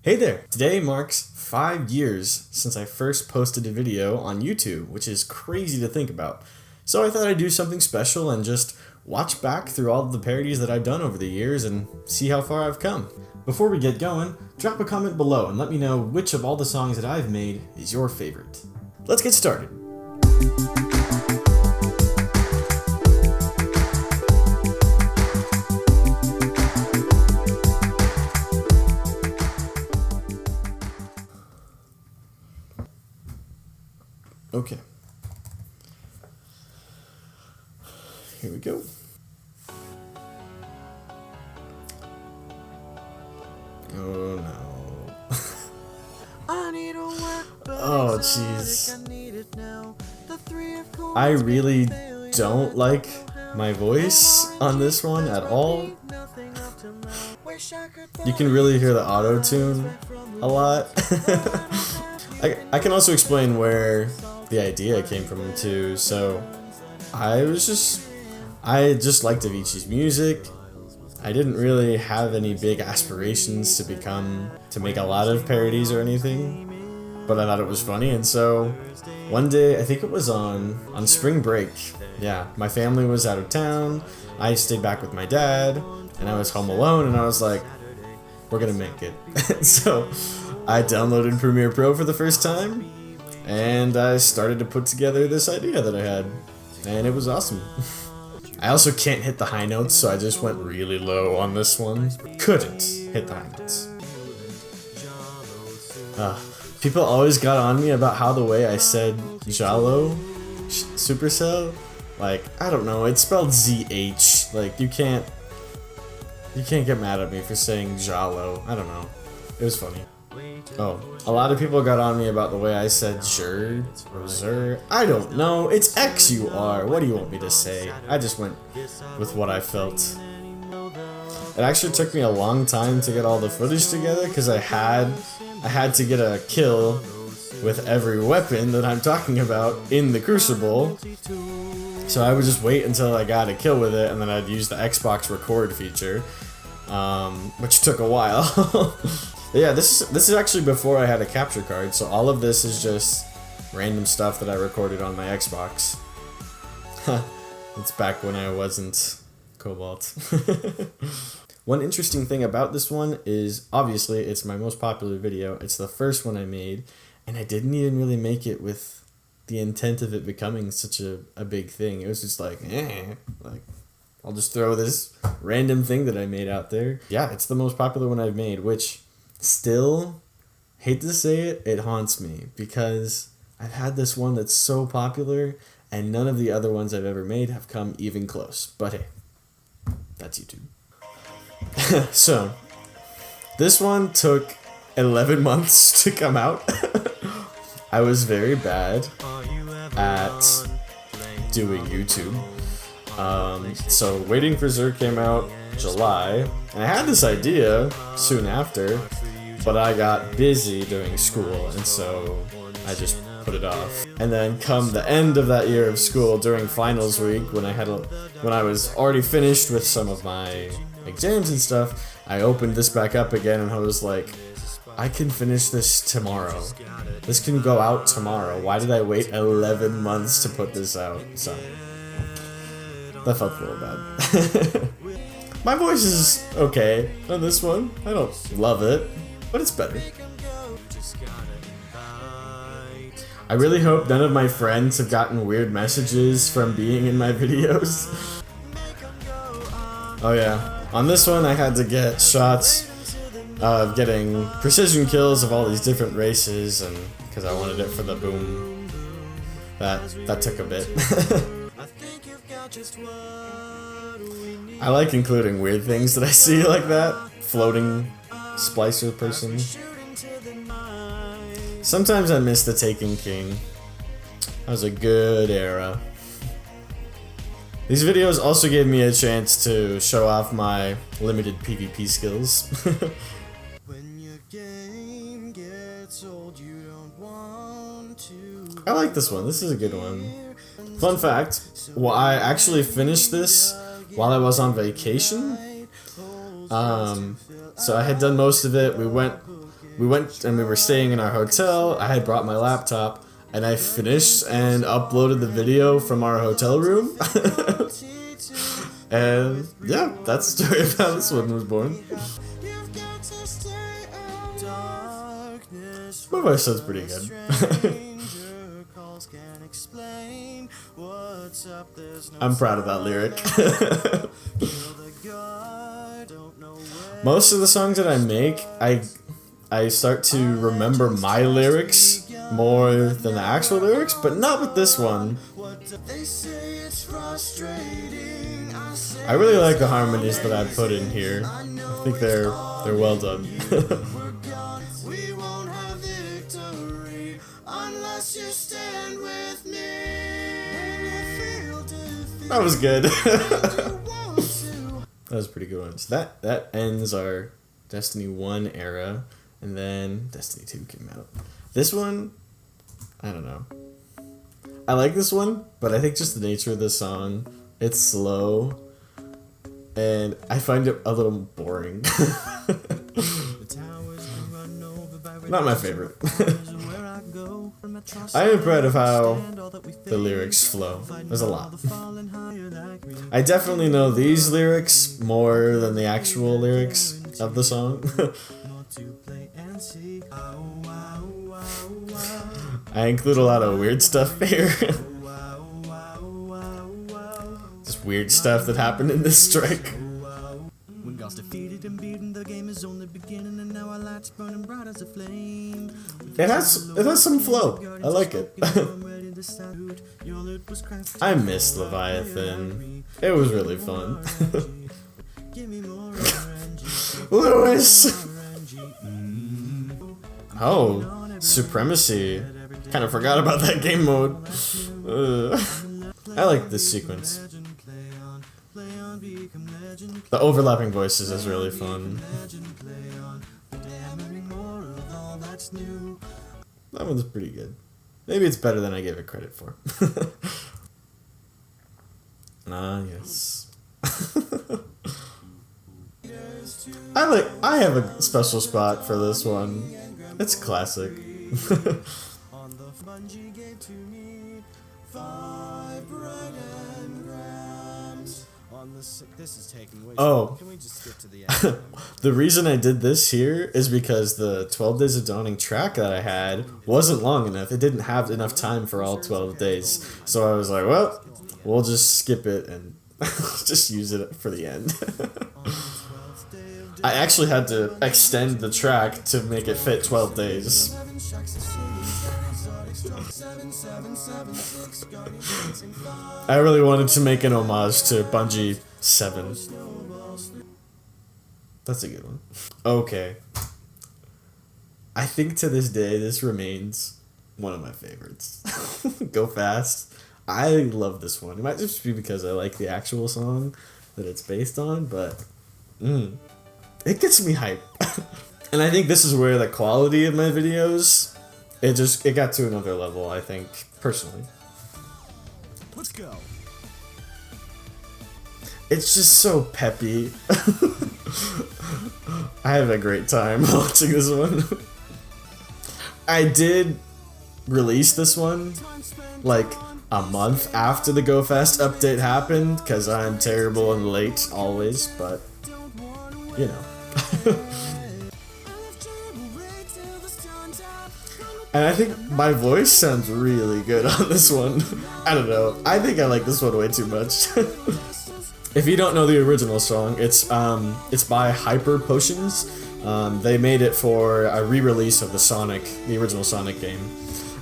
Hey there! Today marks 5 years since I first posted a video on YouTube, which is crazy to think about. So I thought I'd do something special and just watch back through all of the parodies that I've done over the years and see how far I've come. Before we get going, drop a comment below and let me know which of all the songs that I've made is your favorite. Let's get started! Okay. Here we go. Oh no. Oh jeez. I really don't like my voice on this one at all. You can really hear the auto-tune a lot. I can also explain where the idea came from too. So I just liked Avicii's music. I didn't really have any big aspirations to make a lot of parodies or anything, but I thought it was funny, and so one day, I think it was on spring break, yeah, my family was out of town, I stayed back with my dad, and I was home alone, and I was like, we're gonna make it. So I downloaded Premiere Pro for the first time, and I started to put together this idea that I had, and it was awesome. I also can't hit the high notes, so I just went really low on this one. Couldn't hit the high notes. People always got on me about how the way I said Jalo, Supercell, like, I don't know, it's spelled ZH, like, you can't get mad at me for saying Jalo, I don't know, it was funny. Oh, a lot of people got on me about the way I said Xur or Xur. I don't know. It's XUR. What do you want me to say? I just went with what I felt. It actually took me a long time to get all the footage together because I had to get a kill with every weapon that I'm talking about in the Crucible. So I would just wait until I got a kill with it, and then I'd use the Xbox record feature, which took a while. Yeah, this is actually before I had a capture card, so all of this is just random stuff that I recorded on my Xbox. It's back when I wasn't Cobalt. One interesting thing about this one is, obviously, it's my most popular video. It's the first one I made, and I didn't even really make it with the intent of it becoming such a big thing. It was just like, like, I'll just throw this random thing that I made out there. Yeah, it's the most popular one I've made, which still, hate to say it, it haunts me because I've had this one that's so popular and none of the other ones I've ever made have come even close. But hey, that's YouTube. So, this one took 11 months to come out. I was very bad at doing YouTube. So Waiting for Xur came out July, and I had this idea soon after, but I got busy doing school, and so I just put it off. And then come the end of that year of school, during finals week, when I was already finished with some of my exams and stuff, I opened this back up again, and I was like, I can finish this tomorrow. This can go out tomorrow. Why did I wait 11 months to put this out? So that felt a little bad. My voice is okay on this one. I don't love it, but it's better. I really hope none of my friends have gotten weird messages from being in my videos. Oh yeah, on this one I had to get shots of getting precision kills of all these different races, and because I wanted it for the boom. That took a bit. I like including weird things that I see like that. Floating splicer person. Sometimes I miss the Taken King. That was a good era. These videos also gave me a chance to show off my limited PvP skills. I like this one. This is a good one. Fun fact, well, I actually finished this while I was on vacation. So I had done most of it. We went we went and we were staying in our hotel. I had brought my laptop, and I finished and uploaded the video from our hotel room. And yeah, that's the story of how this one was born. My voice sounds pretty good. I'm proud of that lyric. Most of the songs that I make, I start to remember my lyrics more than the actual lyrics, but not with this one. I really like the harmonies that I put in here. I think they're well done. That was good. That was a pretty good one. So that ends our Destiny 1 era, and then Destiny 2 came out. This one, I don't know. I like this one, but I think just the nature of the song, it's slow, and I find it a little boring. Not my favorite. I am proud of how the lyrics flow. There's a lot. I definitely know these lyrics more than the actual lyrics of the song. I include a lot of weird stuff here. Just weird stuff that happened in this strike. Defeated and beaten, the game is only beginning, and now our lights burning bright as a flame. It has some flow. I like it. I miss Leviathan. It was really fun. Lewis. Oh, Supremacy. Kind of forgot about that game mode. I like this sequence. The overlapping voices is really fun. That one's pretty good. Maybe it's better than I gave it credit for. Ah, yes. I have a special spot for this one. It's classic. Oh, can we just skip to the end? The reason I did this here is because the 12 Days of Dawning track that I had wasn't long enough. It didn't have enough time for all 12 days. So I was like, well, we'll just skip it and just use it for the end. I actually had to extend the track to make it fit 12 days. I really wanted to make an homage to Bungie 7. That's a good one. Okay. I think to this day this remains one of my favorites. Go Fast. I love this one. It might just be because I like the actual song that it's based on, but it gets me hyped. And I think this is where the quality of my videos, it got to another level, I think, personally. Let's go. It's just so peppy. I had a great time watching this one. I did release this one like a month after the Go Fast update happened, because I'm terrible and late always, but you know. And I think my voice sounds really good on this one. I don't know. I think I like this one way too much. If you don't know the original song, it's by Hyper Potions. They made it for a re-release of the original Sonic game.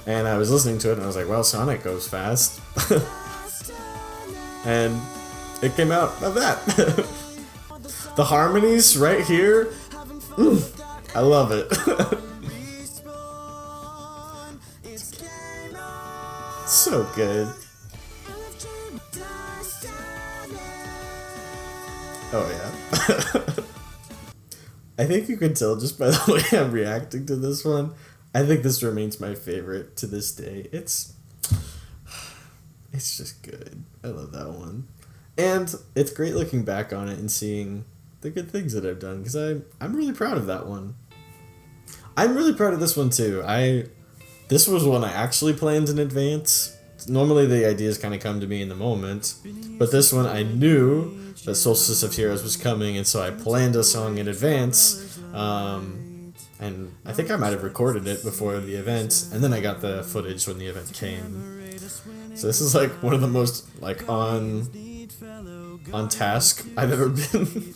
And I was listening to it and I was like, well, Sonic goes fast. And it came out of that. The harmonies right here, I love it. So good. Oh yeah. I think you can tell just by the way I'm reacting to this one. I think this remains my favorite to this day. It's just good. I love that one. And it's great looking back on it and seeing the good things that I've done, because I'm really proud of that one. I'm really proud of this one too. This was one I actually planned in advance. Normally the ideas kind of come to me in the moment, but this one I knew that Solstice of Heroes was coming, and so I planned a song in advance. And I think I might have recorded it before the event, and then I got the footage when the event came. So this is like one of the most like on task I've ever been.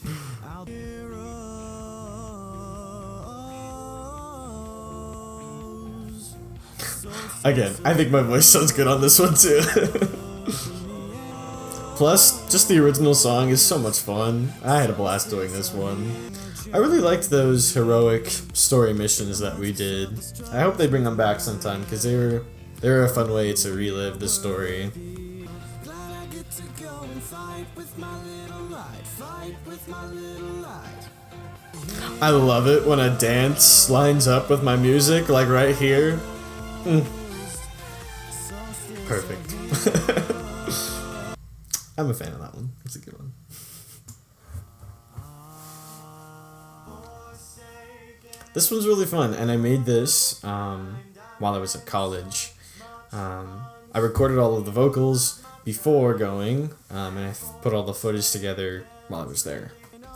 Again, I think my voice sounds good on this one too. Plus, just the original song is so much fun. I had a blast doing this one. I really liked those heroic story missions that we did. I hope they bring them back sometime, because they're a fun way to relive the story. I love it when a dance lines up with my music, like right here. Perfect. I'm a fan of that one. It's a good one. This one's really fun, and I made this while I was at college. I recorded all of the vocals before going, and I put all the footage together while I was there.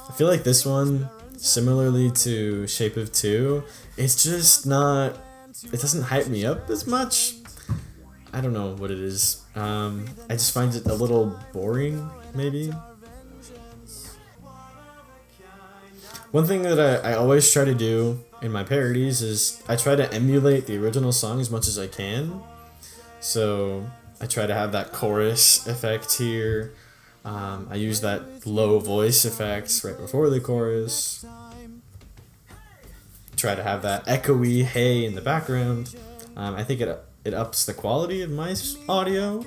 I feel like this one, similarly to Shape of Two, it's just not... It doesn't hype me up as much. I don't know what it is. I just find it a little boring, maybe. One thing that I always try to do in my parodies is I try to emulate the original song as much as I can. So I try to have that chorus effect here. I use that low voice effect right before the chorus. Try to have that echoey hey in the background. I think it ups the quality of my audio,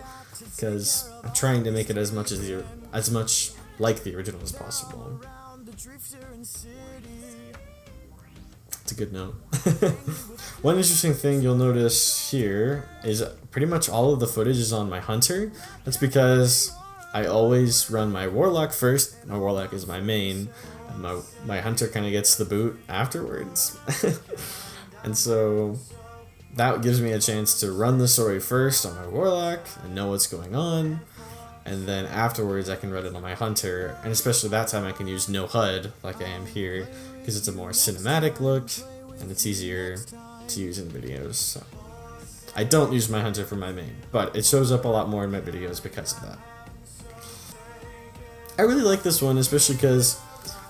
because I'm trying to make it as much like the original as possible. It's a good note. One interesting thing you'll notice here is pretty much all of the footage is on my Hunter. That's because I always run my Warlock first. My Warlock is my main, and my Hunter kind of gets the boot afterwards. And so that gives me a chance to run the story first on my Warlock and know what's going on, and then afterwards I can run it on my Hunter, and especially that time I can use no HUD like I am here, because it's a more cinematic look and it's easier to use in videos. So I don't use my Hunter for my main, but it shows up a lot more in my videos because of that. I really like this one, especially because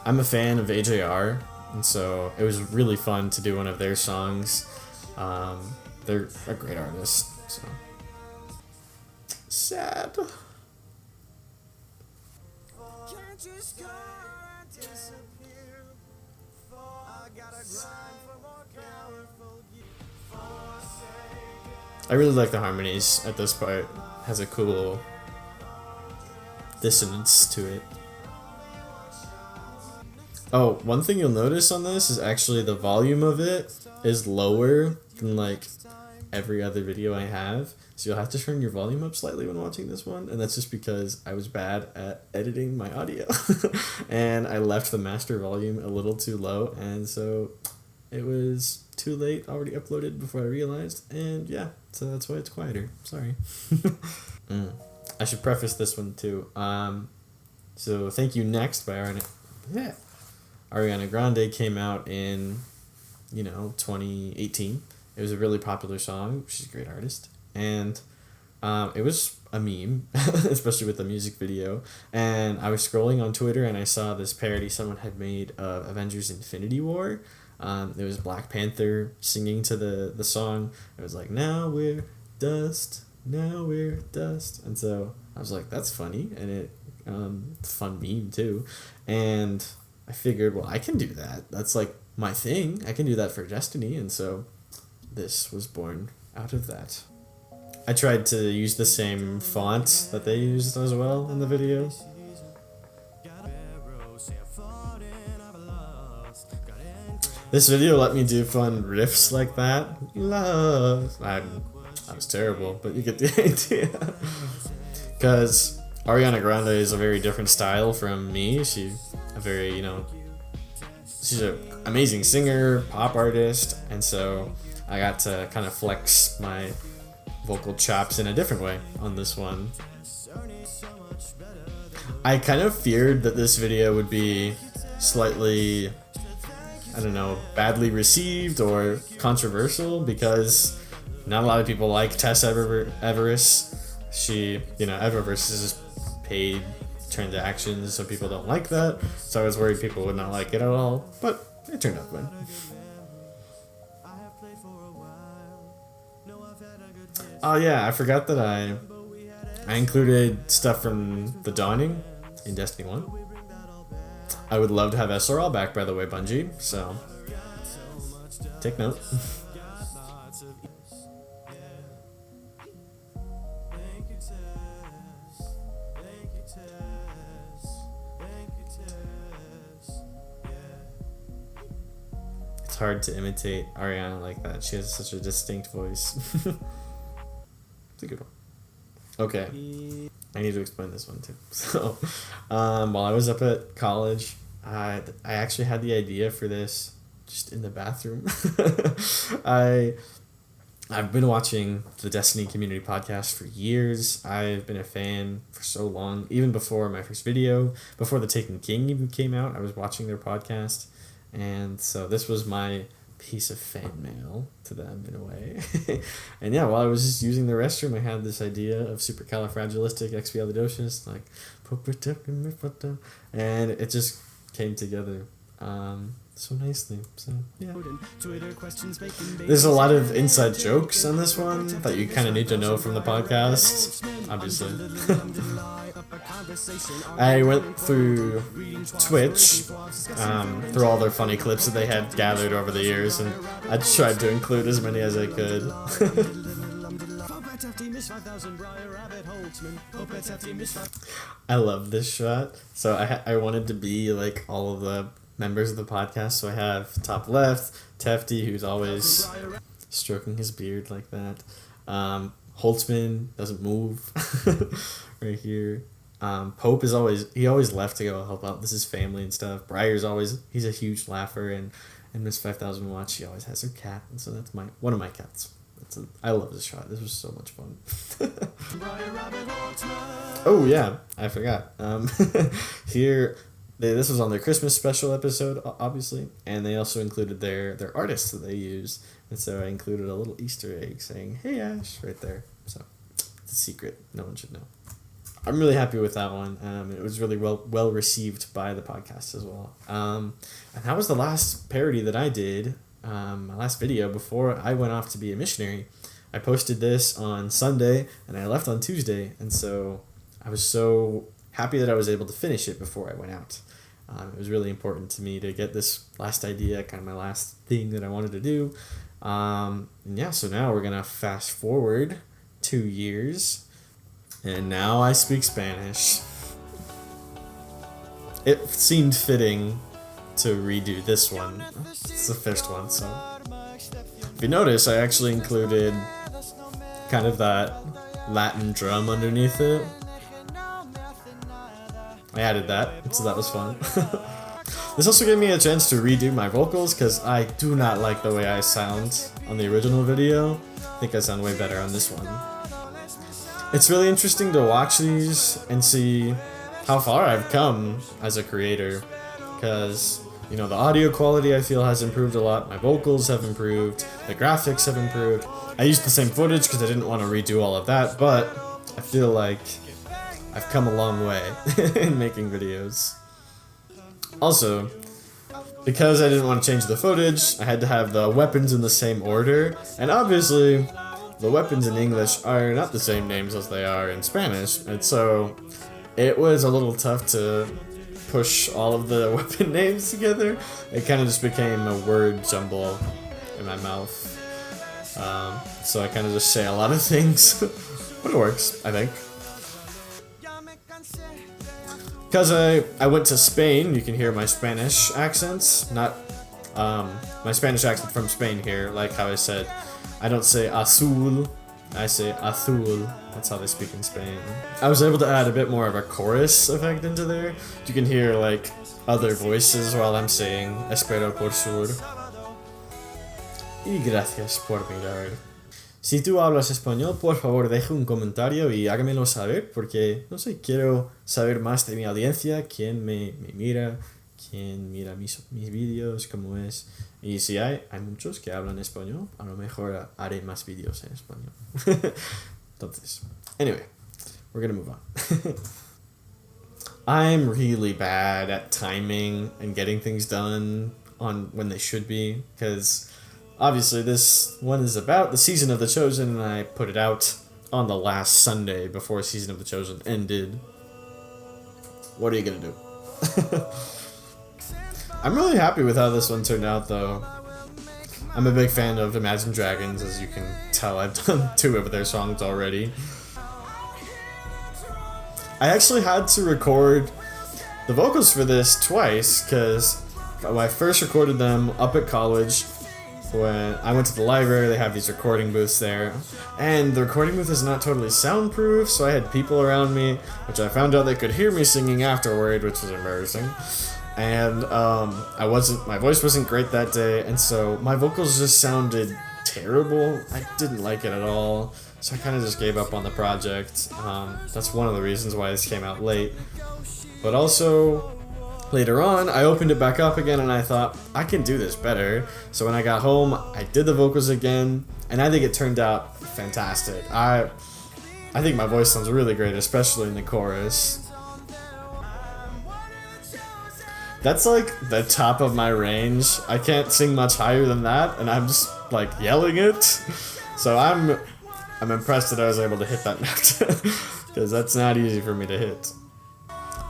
I'm a fan of AJR, and so it was really fun to do one of their songs. They're a great artist, so. Sad. I really like the harmonies at this part. It has a cool dissonance to it. Oh, one thing you'll notice on this is actually the volume of it is lower than like every other video I have. So you'll have to turn your volume up slightly when watching this one, and that's just because I was bad at editing my audio. And I left the master volume a little too low, and so it was too late, already uploaded before I realized, and yeah, so that's why it's quieter. Sorry. I should preface this one too. So Thank You Next by Ariana Grande came out in, 2018. It was a really popular song. She's a great artist. And it was a meme, especially with the music video. And I was scrolling on Twitter and I saw this parody someone had made of Avengers Infinity War. It was Black Panther singing to the song. It was like, now we're dust, now we're dust. And so I was like, that's funny. And it's a fun meme too. And I figured, well, I can do that. That's like my thing. I can do that for Destiny. And so this was born out of that. I tried to use the same font that they used as well in the video. This video let me do fun riffs like that. Love. I was terrible, but you get the idea. Because Ariana Grande is a very different style from me. She's she's an amazing singer, pop artist, and so I got to kind of flex my vocal chops in a different way on this one. I kind of feared that this video would be slightly, I don't know, badly received or controversial because not a lot of people like Tess Everest. She, Everest is just paid transactions, so people don't like that. So I was worried people would not like it at all, but it turned out good. Oh yeah, I forgot that I included stuff from The Dawning in Destiny 1. I would love to have SRL back, by the way, Bungie, so take note. It's hard to imitate Ariana like that. She has such a distinct voice. It's a good one. Okay, I need to explain this one too. So, while I was up at college, I actually had the idea for this just in the bathroom. I've been watching the Destiny Community Podcast for years. I've been a fan for so long, even before my first video, before the Taken King even came out. I was watching their podcast, and so this was my piece of fan mail to them in a way. And yeah, while I was just using the restroom, I had this idea of supercalifragilisticexpialidocious, like, and it just came together so nicely. So yeah, there's a lot of inside jokes on this one that you kind of need to know from the podcast, obviously. I went through Twitch, through all their funny clips that they had gathered over the years, and I tried to include as many as I could. I love this shot. So I wanted to be like all of the members of the podcast. So I have top left, Tefty, who's always stroking his beard like that. Holtzman doesn't move right here. Pope is always left to go help out. This is family and stuff. Briar's he's a huge laugher, and Miss 5000 Watch, she always has her cat, and so that's one of my cats. I love this shot. This was so much fun. Oh yeah, I forgot. Here, this was on their Christmas special episode, obviously, and they also included their artists that they use, and so I included a little Easter egg saying, "Hey Ash," right there. So it's a secret. No one should know. I'm really happy with that one. It was really well received by the podcast as well. And that was the last parody that I did. My last video before I went off to be a missionary. I posted this on Sunday and I left on Tuesday, and so I was so happy that I was able to finish it before I went out. It was really important to me to get this last idea, kind of my last thing that I wanted to do. And yeah, so now we're gonna fast forward 2 years, and now I speak Spanish. It seemed fitting to redo this one. It's the first one, so if you notice, I actually included kind of that Latin drum underneath it. I added that, so that was fun. This also gave me a chance to redo my vocals, because I do not like the way I sound on the original video. I think I sound way better on this one. It's really interesting to watch these and see how far I've come as a creator, because the audio quality I feel has improved a lot, my vocals have improved, the graphics have improved. I used the same footage because I didn't want to redo all of that, but I feel like I've come a long way in making videos. Also, because I didn't want to change the footage, I had to have the weapons in the same order, and obviously the weapons in English are not the same names as they are in Spanish, and so it was a little tough to push all of the weapon names together. It kind of just became a word jumble in my mouth. So I kind of just say a lot of things, but it works, I think. Because I went to Spain, you can hear my Spanish accents, not my Spanish accent from Spain here, like how I said, I don't say azul I say azul. That's how they speak in Spain. I was able to add a bit more of a chorus effect into there. You can hear like other voices while I'm saying espero por sur. Y gracias por mirar. Si tú hablas español, por favor deja un comentario y hágamelo saber porque, no sé, quiero saber más de mi audiencia, quién me mira, quién mira mis vídeos, cómo es. Y si hay muchos que hablan español, a lo mejor haré más vídeos en español. Entonces, anyway, we're gonna move on. I'm really bad at timing and getting things done on when they should be, because obviously this one is about the Season of the Chosen, and I put it out on the last Sunday before Season of the Chosen ended. What are you gonna do? I'm really happy with how this one turned out, though. I'm a big fan of Imagine Dragons, as you can tell. I've done 2 of their songs already. I actually had to record the vocals for this twice, because when I first recorded them up at college, when I went to the library, they have these recording booths there, and the recording booth is not totally soundproof, so I had people around me, which I found out they could hear me singing afterward, which was embarrassing. And my voice wasn't great that day, and so my vocals just sounded terrible. I didn't like it at all, so I kind of just gave up on the project. That's one of the reasons why this came out late. But also, later on, I opened it back up again and I thought, I can do this better. So when I got home, I did the vocals again, and I think it turned out fantastic. I think my voice sounds really great, especially in the chorus. That's like the top of my range. I can't sing much higher than that, and I'm just like yelling it. So I'm impressed that I was able to hit that note, because that's not easy for me to hit.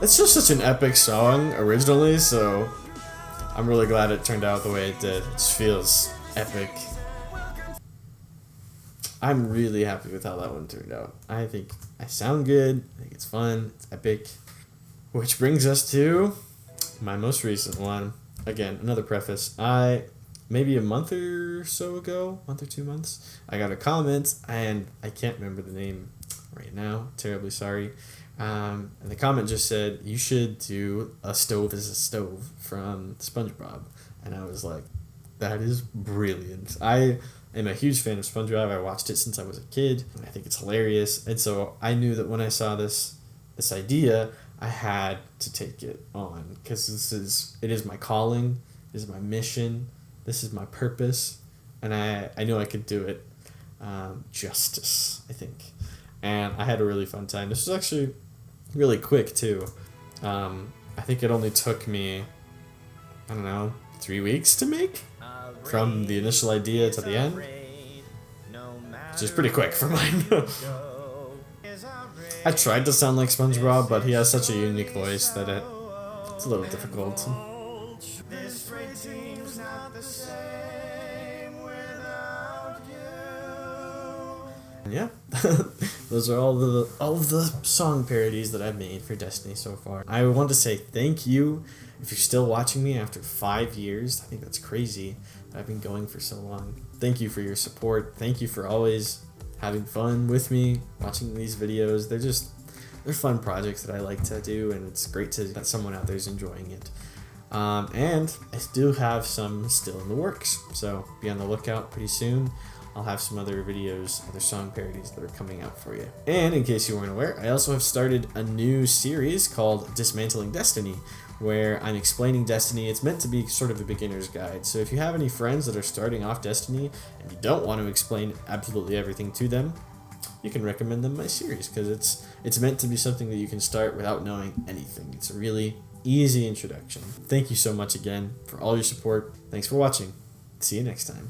It's just such an epic song originally, so I'm really glad it turned out the way it did. It just feels epic. I'm really happy with how that one turned out. I think I sound good, I think it's fun, it's epic. Which brings us to my most recent one. Again, another preface. Maybe a month or so ago, month or 2 months, I got a comment, and I can't remember the name right now, terribly sorry. And the comment just said, you should do A Stove is a Stove from SpongeBob. And I was like, that is brilliant. I am a huge fan of SpongeBob. I watched it since I was a kid, and I think it's hilarious. And so I knew that when I saw this idea, I had to take it on, because it is my calling, it is my mission, this is my purpose, and I knew I could do it justice, I think. And I had a really fun time. This was actually really quick too. I think it only took me, I don't know, 3 weeks to make, from the initial idea to the end, which is pretty quick for mine. I tried to sound like SpongeBob, but he has such a unique voice that it's a little difficult. And yeah, those are all of the song parodies that I've made for Destiny so far. I want to say thank you if you're still watching me after 5 years. I think that's crazy that I've been going for so long. Thank you for your support. Thank you for always having fun with me, watching these videos. They're fun projects that I like to do, and it's great that someone out there is enjoying it. And I do have some still in the works, so be on the lookout pretty soon. I'll have some other videos, other song parodies that are coming out for you. And in case you weren't aware, I also have started a new series called Dismantling Destiny, where I'm explaining Destiny. It's meant to be sort of a beginner's guide. So if you have any friends that are starting off Destiny and you don't want to explain absolutely everything to them, you can recommend them my series, because it's meant to be something that you can start without knowing anything. It's a really easy introduction. Thank you so much again for all your support. Thanks for watching. See you next time.